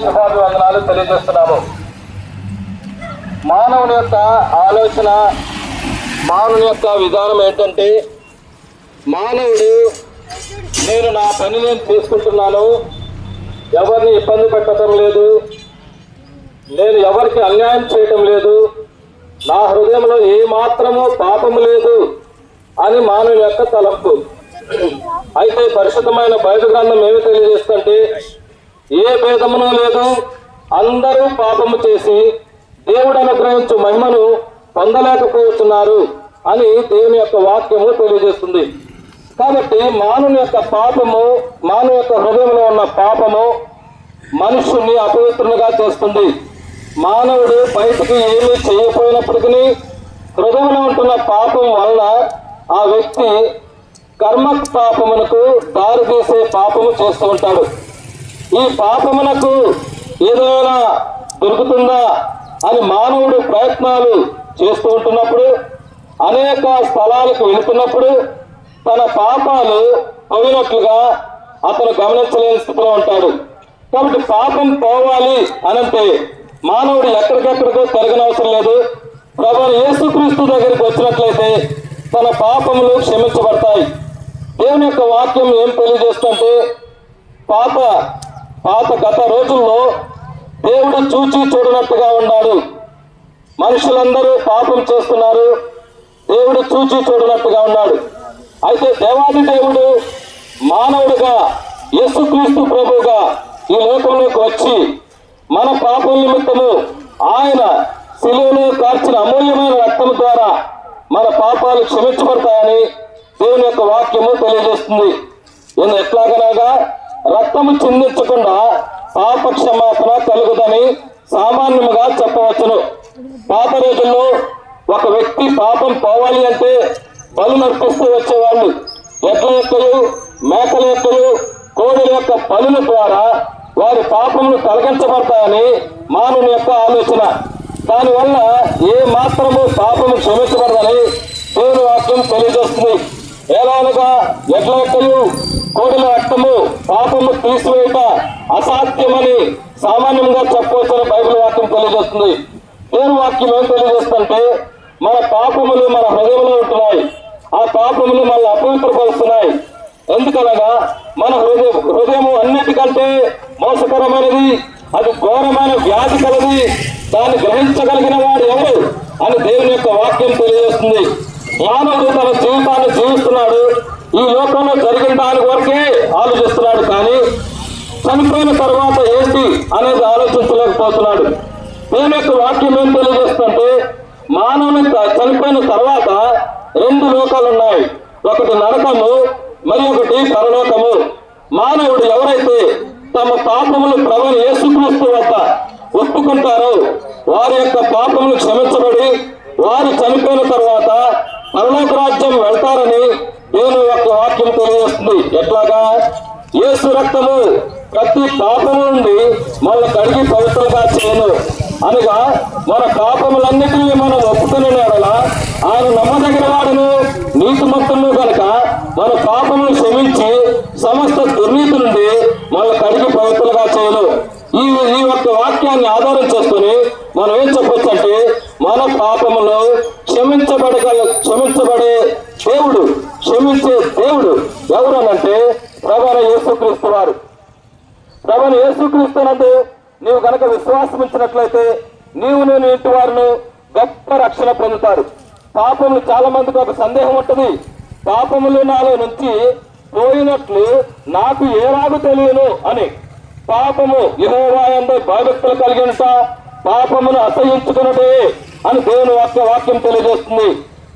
శుభాభివందనాలు తెలియజేస్తున్నాము. మానవుని యొక్క ఆలోచన, మానవుని యొక్క విధానం ఏంటంటే, మానవుడు నేను నా పని నేను తీసుకుంటున్నాను, ఎవరిని ఇబ్బంది పెట్టడం లేదు, నేను ఎవరికి అన్యాయం చేయటం లేదు, నా హృదయంలో ఏ మాత్రము పాపము లేదు అని మానవుని యొక్క తలంపు. అయితే పరిశుద్ధమైన బైబిల్ గ్రంథం ఏమి తెలియజేస్తుంటే, ఏ భేదమును లేదు, అందరూ పాపము చేసి దేవుడు అనుగ్రహించు మహిమను పొందలేకపోతున్నారు అని దేవుని యొక్క వాక్యము తెలియజేస్తుంది. కాబట్టి మానవుని యొక్క పాపము, మానవ యొక్క హృదయంలో ఉన్న పాపము మనుషుల్ని అపవిత్రునిగా చేస్తుంది. మానవుడు బయటికి ఏమీ చేయకపోయినప్పటికీ హృదయంలో ఉంటున్న పాపం వల్ల ఆ వ్యక్తి కర్మ పాపమునకు దారి తీసే పాపము చేస్తూ ఉంటాడు. ఈ పాపమునకు ఏదైనా దొరుకుతుందా అని మానవుడు ప్రయత్నాలు చేస్తూ ఉంటున్నప్పుడు, అనేక స్థలాలకు వెళుతున్నప్పుడు తన పాపాలు పోయినట్లుగా అతను గమనించలేని స్థితిలో ఉంటాడు. కాబట్టి పాపం పోవాలి అనంటే మానవుడు ఎక్కడికెక్కడికో తిరగనవసరం లేదు. ప్రభువైన యేసుక్రీస్తు దగ్గరికి వచ్చినట్లయితే తన పాపములు క్షమించబడతాయి. దేవుని యొక్క వాక్యం ఏం తెలియజేస్తుంటే, పాత గత రోజుల్లో దేవుడు చూచి చూడనట్టుగా ఉన్నాడు. మనుషులందరూ పాపం చేస్తున్నారు, దేవుడు చూచి చూడనట్టుగా ఉన్నాడు. అయితే దేవాది దేవుడు మానవుడిగా యేసుక్రీస్తు ప్రభువుగా ఈ లోకంలోకి వచ్చి మన పాపం నిమిత్తము ఆయన శిలువలో కార్చిన అమూల్యమైన రక్తం ద్వారా మన పాపాలు క్షమించబడతాయని దేవుని యొక్క వాక్యము తెలియజేస్తుంది. ఎట్లాగనగా రక్తము చిందించకుండా పాప క్షమాపణ కలుగుదని సామాన్యముగా చెప్పవచ్చును. పాత రోజుల్లో ఒక వ్యక్తి పాపం పోవాలి అంటే బలు నర్పిస్తూ వచ్చేవాళ్ళు. ఎడ్ల యొక్కలు, మేకల యొక్కలు, కోడల యొక్క బలుల ద్వారా వారి పాపములు తొలగించబడతాయని మానవుని యొక్క ఆలోచన. దానివల్ల ఏ మాత్రము పాపము క్షమించబడదని దేవుని వాక్యం తెలియజేస్తుంది. ఎలానగా ఎడ్ల యొక్కలు, కోడల రక్తము పాపము తీసివేయట అసాధ్యమని సామాన్యంగా చెప్పవచ్చని బైబిల్ వాక్యం తెలియజేస్తుంది. దేవుని వాక్యం ఏం తెలియజేస్తుంటే, మన పాపములు మన హృదయంలో ఉంటున్నాయి, ఆ పాపములు మనల్ని అపవిత్రపరుస్తున్నాయి. ఎందుకనగా మన హృదయము అన్నిటికంటే మోసకరమైనది, అది ఘోరమైన వ్యాధి కలది, దాన్ని గ్రహించగలిగిన వాడు ఎవరు అని దేవుని యొక్క వాక్యం తెలియజేస్తుంది. మానవుడు తన జీవితాన్ని జీవిస్తున్నాడు, ఈ లోకంలో జరిగిన దాని వరకే ఆలోచిస్తున్నాడు, కానీ చనిపోయిన తర్వాత ఏంటి అనేది ఆలోచించలేకపోతున్నాడు. దేవుని యొక్క వాక్యం ఏం తెలియజేస్తుంటే, మానవుని చనిపోయిన తర్వాత 2 లోకాలు ఉన్నాయి. ఒకటి నరకము, మరి ఒకటి పరలోకము. మానవుడు ఎవరైతే తమ పాపములు ప్రభువైన యేసుక్రీస్తు వద్ద ఒప్పుకుంటారో వారి యొక్క పాపములు క్షమించబడి వారు చనిపోయిన తర్వాత పరలోక రాజ్యం వెళ్తారని దేవుని యొక్క వాక్యం తెలియజేస్తుంది. ఎట్లాగా? యేసు రక్తము ప్రతి పాపము నుండి మనల్ని కడిగి పవిత్రంగా చేయను అనగా, మన పాపములన్నిటినీ మనం ఒప్పుకునే ఎడల ఆయన నమ్మదగిన వాడును నీతిమంతులను కనుక మన పాపములు క్షమించి సమస్త దుర్నీతి నుండి మనల్ని కడిగి పవిత్రంగా చేయను. ఈ యొక్క వాక్యాన్ని ఆధారం చేసుకుని మనం ఏం చెప్పొచ్చు అంటే, మన పాపములు క్షమించబడే దేవుడు, క్షమించే దేవుడు ఎవరు అనంటే ప్రభువైన యేసుక్రీస్తు వారు. ప్రభువైన యేసుక్రీస్తు నందు నీవు కనుక విశ్వాసం ఉంచినట్లయితే నీవు నేను ఇంటి వారిని గొప్ప రక్షణ పొందుతారు. పాపములు చాలా మందికి ఒక సందేహం ఉంటుంది, పాపములు నాలో నుంచి పోయినట్లు నాకు ఏలాగూ తెలియను అని. పాపము యెహోవా యందు భయభక్తులు కలిగినంత పాపమును అసహించుకున్నదే అని దేవుని వాక్యం తెలియజేస్తుంది.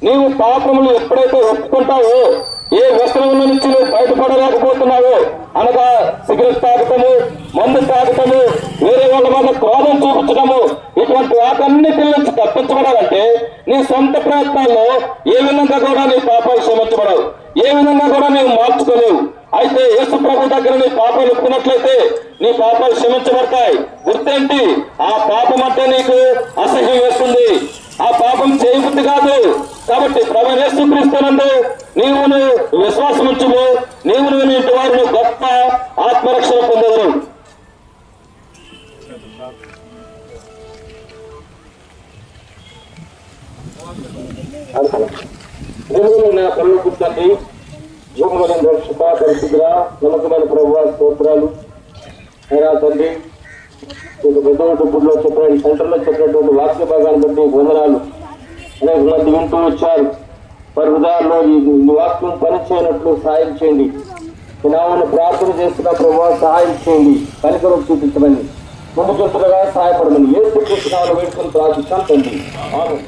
నీవు పాపములు ఎప్పుడైతే ఒప్పుకుంటావో, ఏ వ్యసనం నుంచి నువ్వు బయటపడలేకపోతున్నావో అనగా సిగరెట్ తాగటము, మందు తాగటము, వేరే వాళ్ళ మీద క్రోధం చూపించడము, ఇటువంటి వాటన్నిటి నుంచి తప్పించబడాలంటే నీ సొంత ప్రయత్నాల్లో ఏ విధంగా కూడా నీ పాపాలు క్షమించబడవు, ఏ విధంగా కూడా నీవు మార్చుకోలేవు. అయితే యేసు ప్రభు దగ్గర నీ పాపాలు ఒప్పుకున్నట్లయితే నీ పాపాలు క్షమించబడతాయి. గుర్తేంటి? ఆ పాపం అంటే నీకు అసహ్యం వేస్తుంది, ఆ పాపం చేయబుద్ధి కాదు. కాబట్టి ప్రభువైన యేసుక్రీస్తునందు నీవు విశ్వాసం ఉంచుము, నీవు ఇంటి వారిని గొప్ప ఆత్మరక్షణ పొందదు. దేవుని పనులు కూర్చోండి. భూమిని రక్షక పరిశుద్ధుల నమ్మకమైన ప్రభువా స్తోత్రాలు అయినా తండ్రి. పెద్దలో చెప్పిన సెంటర్లో చెప్పినటువంటి వాక్య భాగాన్ని బట్టి వందనాలు. అనేక మంది వింటూ వచ్చారు. వారి హృదయాల్లో ఈ వాక్యం పనిచేయనట్లు సహాయం చేయండి. ఈ నామను ప్రార్థన చేస్తున్న ప్రభువా సహాయం చేయండి. కనికరం చూపించమని ముందుకెళ్తున్నగా సహాయపడమని యేసు క్రీస్తు నామములో వేడుకొని ప్రార్థిస్తాను తండ్రి. ఆమేన్.